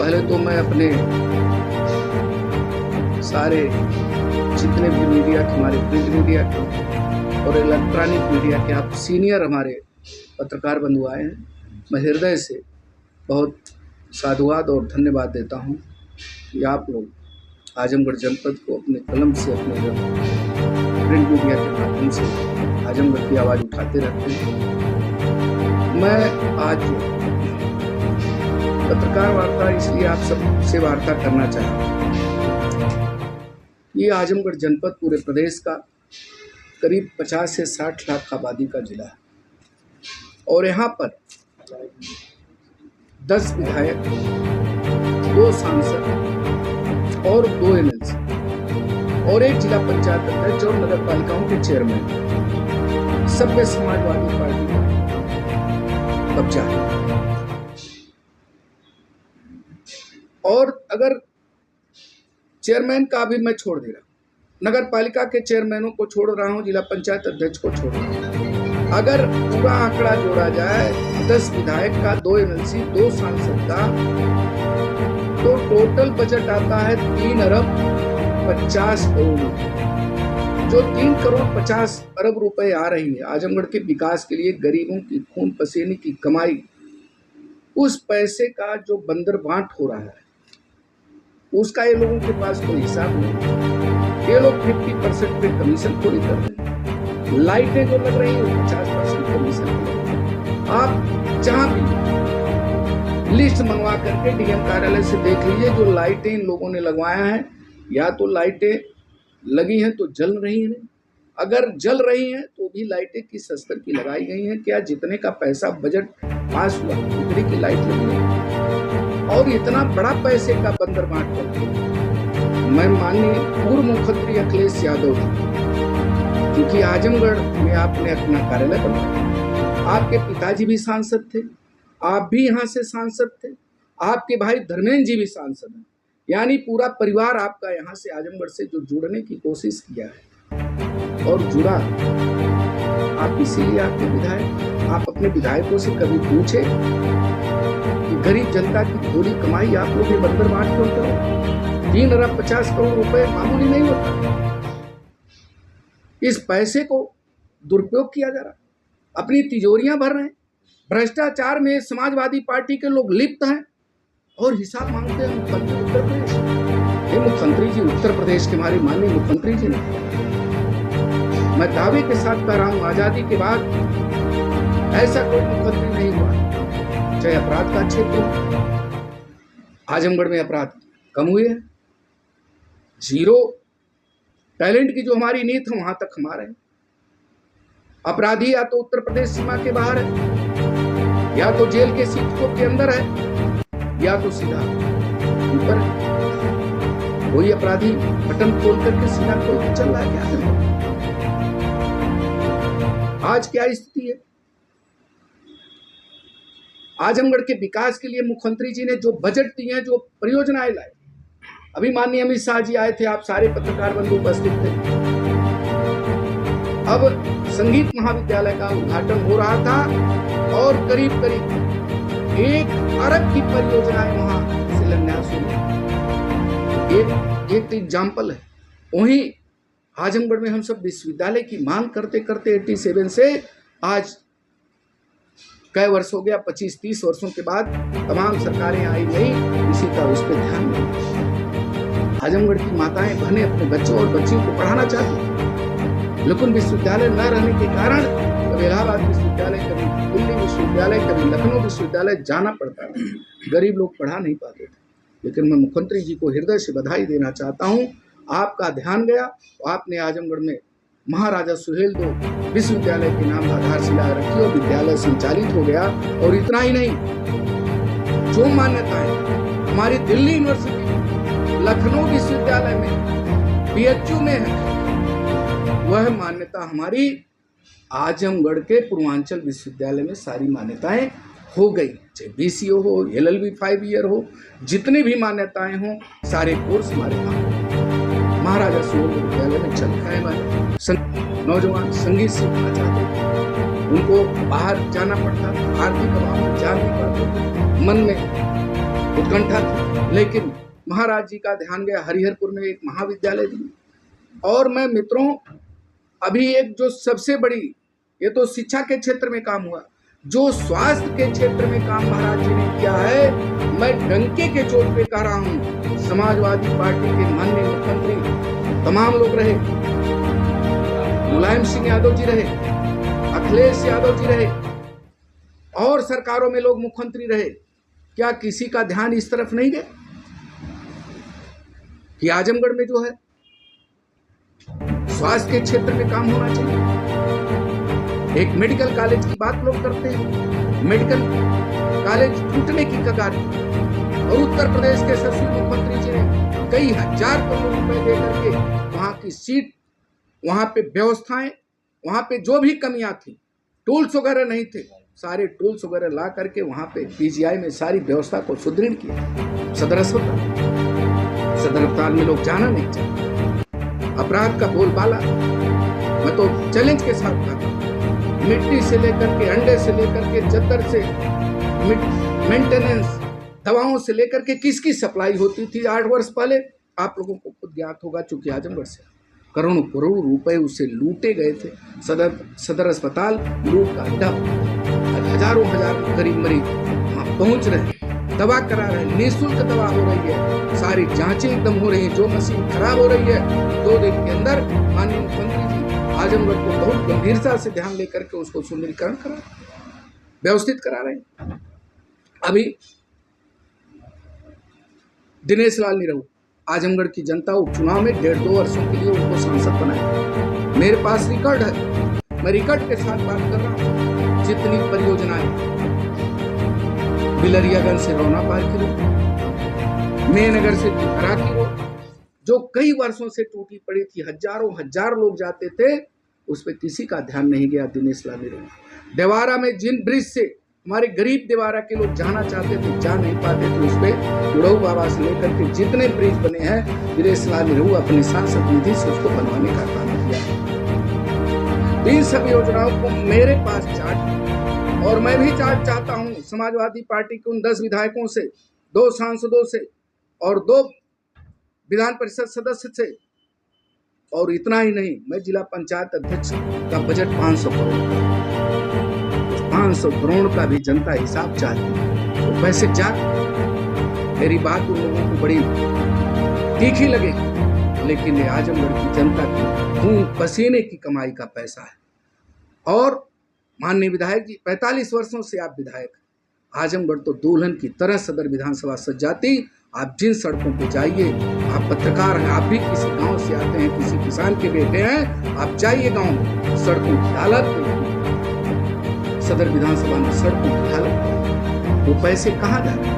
पहले तो मैं अपने सारे जितने भी मीडिया के, हमारे प्रिंट मीडिया के और इलेक्ट्रॉनिक मीडिया के आप सीनियर हमारे पत्रकार बंधु आए हैं, मैं हृदय से बहुत साधुवाद और धन्यवाद देता हूं कि आप लोग आजमगढ़ जनपद को अपने कलम से, अपने प्रिंट मीडिया के माध्यम से आजमगढ़ की आवाज़ उठाते रहते हैं। मैं आज पत्रकार वार्ता इसलिए आप सबसे वार्ता करना चाहता हूँ। ये आजमगढ़ जनपद पूरे प्रदेश का करीब 50 से 60 लाख आबादी का जिला है और यहाँ पर 10 विधायक, 2 सांसद और 2 एमएलसी और 1 जिला पंचायत अध्यक्ष और नगर पालिकाओं के चेयरमैन, सब पे समाजवादी पार्टी का कब्जा है। और अगर चेयरमैन का भी मैं छोड़ दे रहा हूँ, नगर पालिका के चेयरमैनों को छोड़ रहा हूँ, जिला पंचायत अध्यक्ष को छोड़ रहा हूँ, अगर पूरा आंकड़ा जोड़ा जाए 10 विधायक का, 2 एमएलसी, 2 सांसद का, तो टोटल बजट आता है 3 अरब 50 करोड़ रुपए। जो 3 करोड़ 50 अरब रुपए आ रही है आजमगढ़ के विकास के लिए, गरीबों की खून पसीने की कमाई, उस पैसे का जो बंदर बांट हो रहा है उसका ये लोगों के पास कोई हिसाब नहीं। ये लोग 50% पे कमीशन खोरी कर रहे हैं। लाइटें जो लग रही है 50% कमीशन। आप जहां भी लिस्ट मंगवा करके डीएम कार्यालय से देख लीजिए, जो लाइटें इन लोगों ने लगवाया है, या तो लाइटें लगी हैं तो जल रही हैं, अगर जल रही हैं तो भी लाइटें किस स्तर की लगाई गई हैं, क्या जितने का पैसा बजट पास हुआ उतने की लाइट लगी है। और इतना बड़ा पैसे का बंदर बांट करके मैं माननीय पूर्व मुख्यमंत्री अखिलेश यादव जी, क्योंकि आजमगढ़ में आपने अपना कार्यालय बनाया, आपके पिताजी भी सांसद थे, आप भी यहाँ से सांसद थे, आपके भाई धर्मेंद्र जी भी सांसद हैं, यानी पूरा परिवार आपका यहाँ से आजमगढ़ से जो जुड़ने की कोशिश किया है और जुड़ा, आप इसीलिए आपके विधायक, आप अपने विधायकों से कभी पूछे कि गरीब जनता की थोड़ी कमाई आप लोग ये बंदर बांट क्यों करो? 3 अरब 50 करोड़ रुपए मामूली नहीं होता। इस पैसे को दुरुपयोग किया जा रहा, अपनी तिजोरियां भर रहे हैं, भ्रष्टाचार में समाजवादी पार्टी के लोग लिप्त हैं और हिसाब मांगते हैं मुख्यमंत्री उत्तर प्रदेश। ये मुख्यमंत्री जी उत्तर प्रदेश के हमारे माननीय मुख्यमंत्री जी ने, मैं दावे के साथ कह रहा हूं, आजादी के बाद ऐसा कोई मुख्यमंत्री नहीं हुआ, चाहे अपराध का क्षेत्र हो। आजमगढ़ में अपराध कम हुए हैं, 0 टैलेंट की जो हमारी नीति है वहां तक हमारे हैं। अपराधी या तो उत्तर प्रदेश सीमा के बाहर है, या तो जेल के सीटों के अंदर है, या तो सीधा ऊपर है। कोई अपराधी बटन खोल करके सीधा खोल के चल रहा है क्या? आज क्या स्थिति है? आजमगढ़ के विकास के लिए मुख्यमंत्री जी ने जो बजट दिए हैं, जो परियोजनाएं लाई, अभी माननीय अमित शाह जी आए थे, आप सारे पत्रकार बंधु उपस्थित थे। अब संगीत महाविद्यालय का उद्घाटन हो रहा था और करीब करीब 1 अरब की परियोजनाएं वहां शिलान्यास हुई। एक एग्जाम्पल है। वहीं आजमगढ़ में हम सब विश्वविद्यालय की मांग करते करते 87 से आज कई वर्ष हो गया, 25-30 वर्षों के बाद तमाम सरकारें आई गई, किसी का उस पर ध्यान नहीं। आजमगढ़ की माताएं बहनें अपने बच्चों और बच्चियों को पढ़ाना चाहती, लेकिन विश्वविद्यालय न रहने के कारण कभी इलाहाबाद विश्वविद्यालय, कभी दिल्ली विश्वविद्यालय, कभी लखनऊ विश्वविद्यालय जाना पड़ता है। गरीब लोग पढ़ा नहीं पाते थे। लेकिन मैं मुख्यमंत्री जी को हृदय से बधाई देना चाहता हूँ, आपका ध्यान गया, आपने आजमगढ़ में महाराजा सुहेलदेव विश्वविद्यालय के नाम आधारशिला रखी और विद्यालय संचालित हो गया। और इतना ही नहीं, जो मान्यताएं हमारी दिल्ली यूनिवर्सिटी, लखनऊ विश्वविद्यालय में, बीएचयू में है, वह मान्यता हमारी आजमगढ़ के पूर्वांचल विश्वविद्यालय में सारी मान्यताएं हो गई। चाहे बीसीओ हो, एलएलबी 5 ईयर हो, जितनी भी मान्यताएं हों, सारे कोर्स हमारे यहाँ महाराजा सुहेलदेव विद्यालय में चल रहे हैं। नौजवान संगीत सीखना चाहते थे, उनको बाहर जाना पड़ता था, आर्थिक अभाव में जा नहीं पाते थे, मन में उत्कंठा थी, लेकिन महाराज जी का ध्यान गया, हरिहरपुर में एक महाविद्यालय दी। और मैं मित्रों, अभी एक जो सबसे बड़ी, ये तो शिक्षा के क्षेत्र में काम हुआ, जो स्वास्थ्य के क्षेत्र में काम महाराज जी ने किया है, मैं डंके के चोट पे कह रहा हूं, समाजवादी पार्टी के माननीय मुख्यमंत्री तमाम लोग रहे, मुलायम सिंह यादव जी रहे, अखिलेश यादव जी रहे, और सरकारों में लोग मुख्यमंत्री रहे, क्या किसी का ध्यान इस तरफ नहीं गया कि आजमगढ़ में जो है स्वास्थ्य के क्षेत्र में काम होना चाहिए। एक मेडिकल कॉलेज की बात लोग करते हैं, मेडिकल कॉलेज टूटने की कगार और उत्तर प्रदेश के सचिव मुख्यमंत्री जी ने कई हजार करोड़ रुपए दे करके वहां की सीट, वहां पे व्यवस्थाएं, वहां पे जो भी कमियां थी, टूल्स वगैरह नहीं थे, सारे टूल्स वगैरह ला करके वहां पे पीजीआई में सारी व्यवस्था को सुदृढ़ किया। सदर अस्पताल में लोग जाना नहीं चाहते, अपराध का बोलबाला मैं तो चैलेंज के साथ था, मिट्टी से लेकर के, अंडे से लेकर के, चद्दर से, मेंटेनेंस, दवाओं से लेकर के किसकी सप्लाई होती थी 8 वर्ष पहले, आप लोगों को खुद ज्ञात होगा, चूंकि आजमगढ़ से करोड़ों करोड़ रुपए उससे लूटे गए थे। सदर अस्पताल लूट का अड्डा, हजारों हजार गरीब मरीज वहां पहुंच रहे, दवा करा रहे, निःशुल्क दवा हो रही है, सारी जांचें एकदम हो रही है, जो मशीन खराब हो रही है 2 दिन के अंदर माननीय मुख्यमंत्री जी आजमगढ़ को बहुत गंभीरता से ध्यान लेकर के उसको सुंदरीकरण करा, व्यवस्थित करा रहे हैं। अभी दिनेश लाल निरहू, आजमगढ़ की जनता उपचुनाव में 1.5-2 वर्षों के लिए उनको सांसद बनाया। मेरे पास रिकॉर्ड है, मैं रिकॉर्ड के साथ बात कर रहा हूँ। जितनी परियोजनाएं बिलरियागंज से रौना पार की रोड, मेनगर से तिखरा की रोड, जो कई वर्षों से टूटी पड़ी थी, हजार लोग जाते थे, उस पर किसी का ध्यान नहीं गया दिनेश लाल निरहू। देवारा में जिन ब्रिज से हमारे गरीब देवारा के लोग जाना चाहते थे, जा नहीं पाते थे, उस पर गुड़ऊ बाबा से लेकर के जितने ब्रिज बने हैं, दिनेश लाल निरहू अपनी सांसद निधि से उसको बनवाने का काम किया। इन सब योजनाओं को मेरे पास चार्ट, और मैं भी चार्ट चाहता हूं समाजवादी पार्टी के उन 10 विधायकों से, 2 सांसदों से और 2 विधान परिषद सदस्य से, और इतना ही नहीं, मैं जिला पंचायत अध्यक्ष का बजट 500 करोड़, 500 करोड़ का भी जनता हिसाब चाहती है। तो पैसे जा, मेरी बात उन लोगों को बड़ी तीखी लगेगी, लेकिन ये आजमगढ़ की जनता की खून पसीने की कमाई का पैसा है। और माननीय विधायक जी, 45 वर्षों से आप विधायक, आजमगढ़ तो दुल्हन की तरह सदर विधानसभा सज जाती। आप जिन सड़कों पे जाइए, आप पत्रकार हैं, आप भी किसी गांव से आते हैं, किसी किसान के बेटे हैं, आप जाइए गांव में, सड़कों की हालत देखिए, सदर विधानसभा में सड़कों की हालत, वो पैसे कहाँ जा रहे हैं?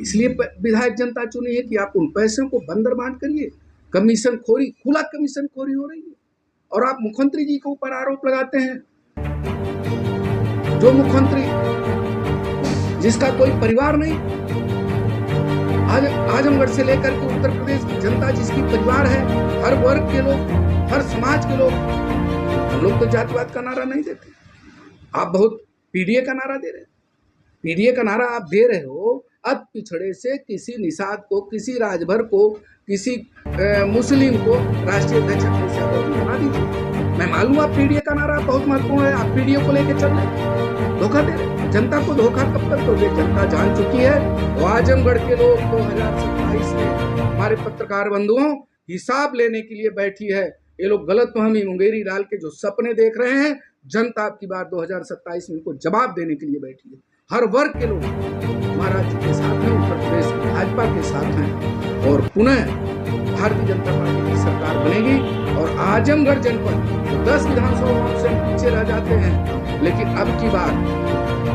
इसलिए विधायक जनता चुनी है कि आप उन पैसों को बंदर बांट करिए। कमीशन खोरी, खुला कमीशन खोरी हो रही है, और आप मुख्यमंत्री जी के ऊपर आरोप लगाते हैं। जो मुख्यमंत्री जिसका कोई परिवार नहीं, आजमगढ़ से लेकर के उत्तर प्रदेश की जनता जिसकी परिवार है, हर वर्ग के लोग, हर समाज के लोग, हम लोग तो जातिवाद का नारा नहीं देते। आप बहुत पीडीए का नारा दे रहे हैं। पीडीए का नारा आप दे रहे हो, अति पिछड़े से किसी निषाद को, किसी राजभर को, किसी मुस्लिम को राष्ट्रीय अध्यक्ष अखिलेश यादव बना दीजिए। मैं मालूम आप पीडीए का नारा बहुत महत्वपूर्ण है, आप पीडीए को लेकर चल रहे, धोखा दे रहे। जनता को धोखा कब तक दोगे? जनता जान चुकी है। वो आजमगढ़ के लोग 2027 में हमारे पत्रकार बंधुओं हिसाब लेने के लिए बैठी है। ये लोग गलतफहमी मुंगेरी डाल के जो सपने देख रहे हैं, जनता आपकी बार 2027 में इनको जवाब देने के लिए बैठी है। हर वर्ग के लोग महाराज जी के साथ हैं, उत्तर प्रदेश की भाजपा के साथ हैं, और पुनः भारतीय जनता पार्टी की सरकार बनेगी। और आजमगढ़ जनपद 10 विधानसभाओं से पीछे रह जाते हैं, लेकिन अब की बार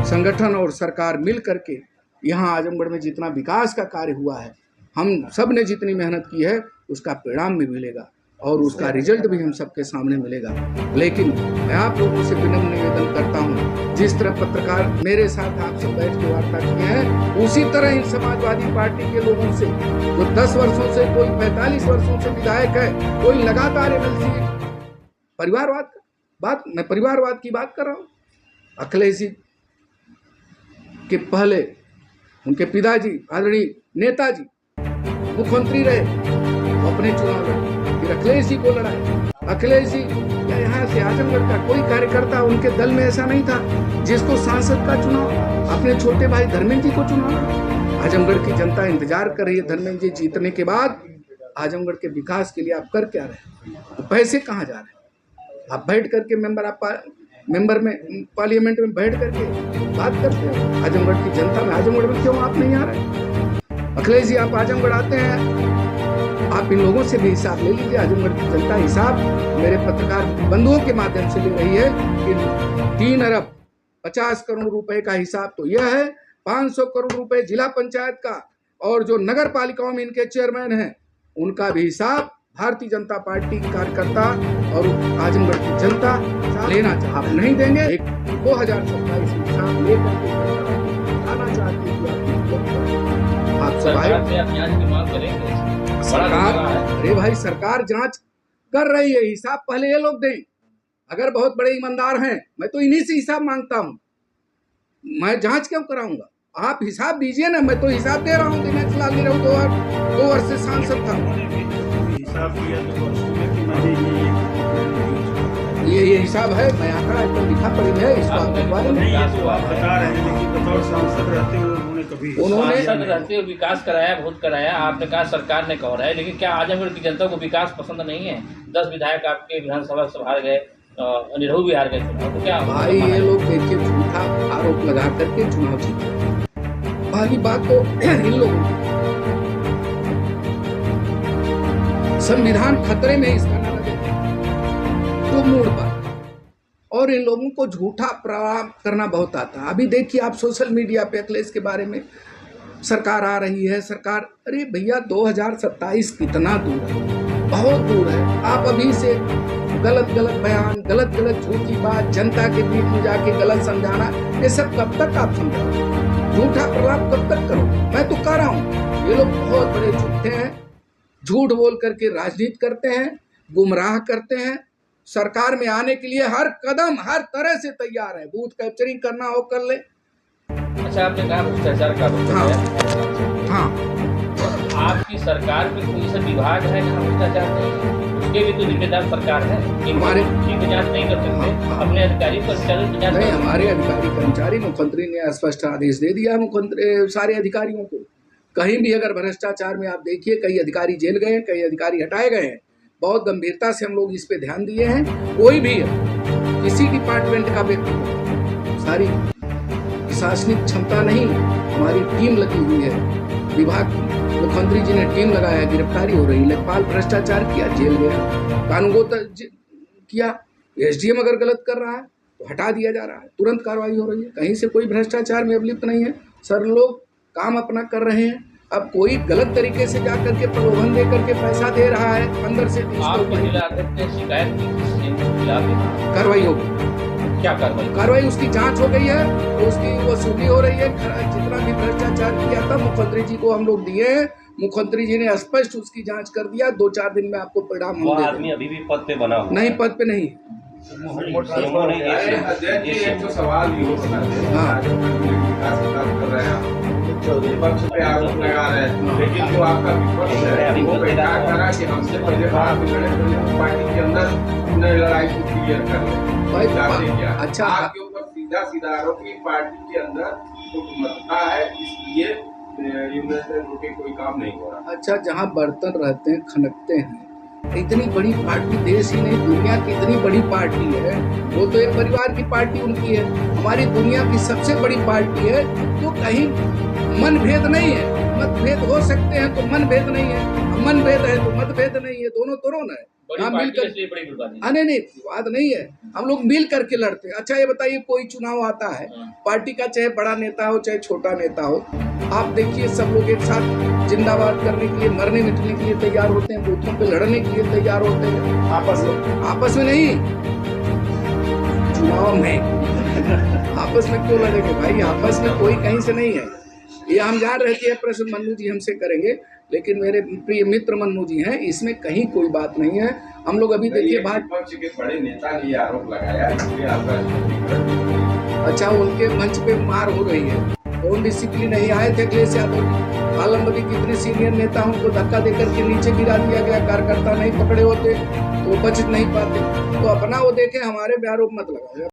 संगठन और सरकार मिल करके यहाँ आजमगढ़ में जितना विकास का कार्य हुआ है, हम सब ने जितनी मेहनत की है, उसका परिणाम भी मिलेगा और उसका रिजल्ट भी हम सबके सामने मिलेगा। लेकिन मैं आप लोगों से विनम्र निवेदन करता हूँ, जिस तरह पत्रकार मेरे साथ आप सब बैठ के वार्ता किए हैं, उसी तरह इन समाजवादी पार्टी के लोगों से जो 10 वर्षों से, कोई 45 वर्षों से विधायक है, कोई लगातार एमएलसी, परिवारवाद का बात, मैं परिवारवाद की बात कर रहा हूँ। अखिलेश जी के पहले उनके पिताजी आदरणीय नेताजी मुख्यमंत्री रहे तो अपने चुनाव लड़े, फिर अखिलेश जी को लड़ाए। अखिलेश जी या यहाँ से आजमगढ़ का कोई कार्यकर्ता उनके दल में ऐसा नहीं था जिसको सांसद का चुनाव, अपने छोटे भाई धर्मेंद्र जी को चुनाव लड़ा। आजमगढ़ की जनता इंतजार कर रही है धर्मेंद्र जी जीतने के बाद आजमगढ़ के विकास के लिए आप कर क्या रहे हैं, तो पैसे कहाँ जा रहे हैं? आप बैठ करके मेंबर में पार्लियामेंट में बैठ करके बात करते हैं आजमगढ़ की जनता में। आजमगढ़ में क्यों आप नहीं आ रहे? अखिलेश जी आप आजमगढ़ आते हैं, आप इन लोगों से भी हिसाब ले लीजिए। आजमगढ़ की जनता हिसाब मेरे पत्रकार बंधुओं के माध्यम से ले रही है कि 3 अरब 50 करोड़ रुपए का हिसाब तो यह है, 500 करोड़ रुपए जिला पंचायत का, और जो नगर पालिकाओं में इनके चेयरमैन हैं उनका भी हिसाब भारतीय जनता पार्टी कार्यकर्ता और आजमगढ़ की जनता लेना चाहते। आप नहीं देंगे, 2027 हिसाब लेकर आना चाहती है। आप सब सरकार, अरे भाई सरकार जांच कर रही है, हिसाब पहले ये लोग दें। अगर बहुत बड़े ईमानदार हैं, मैं तो इन्हीं से हिसाब मांगता हूँ, मैं जांच क्यों कराऊंगा? आप हिसाब दीजिए ना, मैं तो हिसाब दे रहा हूँ, दिनेश लाल गिरव 2 वर्ष से सांसद था। ये हिसाब है, मैं आंकड़ा एकदम लिखा पड़ी है इसको आपके बारे में। आप बता रहे हैं लेकिन बतौर सांसद रहते हुए उन्होंने रहते हुए विकास कराया, बहुत कराया। आपने कहा सरकार ने कहा है, लेकिन क्या आजमगढ़ की जनता को विकास पसंद नहीं है? 10 विधायक आपके विधानसभा से हार गए, निरहू भी हार गए चुनाव, तो क्या भाई ये लोग देखिए झूठा आरोप लगा करके चुनाव जीते। पहली बात तो इन लोगों संविधान खतरे में इसका नाम तो मूड पर, और इन लोगों को झूठा प्रभाव करना बहुत आता है। अभी देखिए आप सोशल मीडिया पे अखिलेश के बारे में सरकार आ रही है, सरकार, अरे भैया 2027 कितना दूर है, बहुत दूर है। आप अभी से गलत बयान, गलत झूठी बात, जनता के बीच में जाके गलत समझाना, ये सब कब तक आप समझाओगे? झूठा प्रभाव कब तक करोगे? मैं तो कह रहा हूँ ये लोग बहुत बड़े झूठे हैं, झूठ बोल करके राजनीति करते हैं, गुमराह करते हैं। सरकार में आने के लिए हर कदम हर तरह से तैयार है, बूथ कैप्चरिंग करना हो कर ले। अच्छा, आपने कहा भ्रष्टाचार का हाँ, आपकी सरकार में कोई ऐसा विभाग है जहाँ भ्रष्टाचार नहीं है? उसके भी तो जिम्मेदार सरकार है, हमारे जांच नहीं कर सकते अपने अधिकारी कर्मचारी की जांच नहीं। हमारे अधिकारी कर्मचारी, मुख्यमंत्री ने स्पष्ट आदेश दे दिया मुख्यमंत्री सारे अधिकारियों को, कहीं भी अगर भ्रष्टाचार में आप देखिए कई अधिकारी जेल गए हैं, कई अधिकारी हटाए गए हैं। बहुत गंभीरता से हम लोग इस पे ध्यान दिए हैं। कोई भी किसी डिपार्टमेंट का व्यक्ति, सारी प्रशासनिक क्षमता नहीं, हमारी टीम लगी हुई है, विभाग मुख्यमंत्री जी ने टीम लगाया है, गिरफ्तारी हो रही है। लेखपाल भ्रष्टाचार किया, जेल गया, कानूनगो किया, एसडीएम अगर गलत कर रहा है तो हटा दिया जा रहा है, तुरंत कार्रवाई हो रही है। कहीं से कोई भ्रष्टाचार में अभिलिप्त नहीं है, सर लोग काम अपना कर रहे हैं। अब कोई गलत तरीके से जा करके प्रलोभन दे करके पैसा दे रहा है, 15 से 30 शिकायत कार्रवाई होगी। क्या कार्रवाई उसकी जांच हो गई है, तो उसकी वसूली हो रही है। जितना भी भ्रष्टाचार किया था मुख्यमंत्री जी को हम लोग दिए हैं, मुख्यमंत्री जी ने स्पष्ट उसकी जांच कर दिया। 2-4 दिन में आपको परिणाम वो आदमी अभी भी पद पे बना हुआ नहीं, पद पे नहीं। सवाल विपक्ष पे आरोप लगा रहे हैं, लेकिन जो आपका विपक्ष है वो बैठा करा कि हमसे पहले पार्टी के अंदर लड़ाई को क्लियर कर ले। अच्छा, आपके ऊपर सीधा आरोप की पार्टी के अंदर मतता है, इसलिए कोई काम नहीं हो रहा। अच्छा, जहाँ बर्तन रहते हैं खनकते हैं, इतनी बड़ी पार्टी देश ही नहीं दुनिया की इतनी बड़ी पार्टी है, वो तो एक परिवार की पार्टी उनकी है, हमारी दुनिया की सबसे बड़ी पार्टी है। तो कहीं मनभेद नहीं है, मतभेद हो सकते हैं तो मनभेद नहीं है, मनभेद है तो मतभेद नहीं है, दोनों है। मिलकर नहीं, विवाद नहीं है, हम लोग मिल करके लड़ते हैं। अच्छा ये बताइए, कोई चुनाव आता है पार्टी का, चाहे बड़ा नेता हो चाहे छोटा नेता हो, आप देखिए सब लोग एक साथ जिंदाबाद करने के लिए, मरने मिटने के लिए तैयार होते हैं, बूथों पे लड़ने के लिए तैयार होते हैं, आपस में नहीं, चुनाव में आपस में क्यों लड़ेंगे भाई? आपस में कोई कहीं से नहीं है। ये हम जान रहे थे, प्रश्न मन्नू जी हमसे करेंगे, लेकिन मेरे प्रिय मित्र मन्नू जी हैं, इसमें कहीं कोई बात नहीं है। हम लोग अभी देखिए भाजपा के बड़े नेता ने आरोप लगाया, इसलिए आपका अच्छा उनके मंच पे मार हो रही है, कौन डिसिप्लिन नहीं आए थे अखिलेश यादव जी। आलमबरी कितने सीनियर नेता उनको धक्का देकर के नीचे गिरा दिया गया, कार्यकर्ता नहीं पकड़े होते तो वो बच नहीं पाते। तो अपना वो देखे, हमारे पे आरोप मत लगाओ।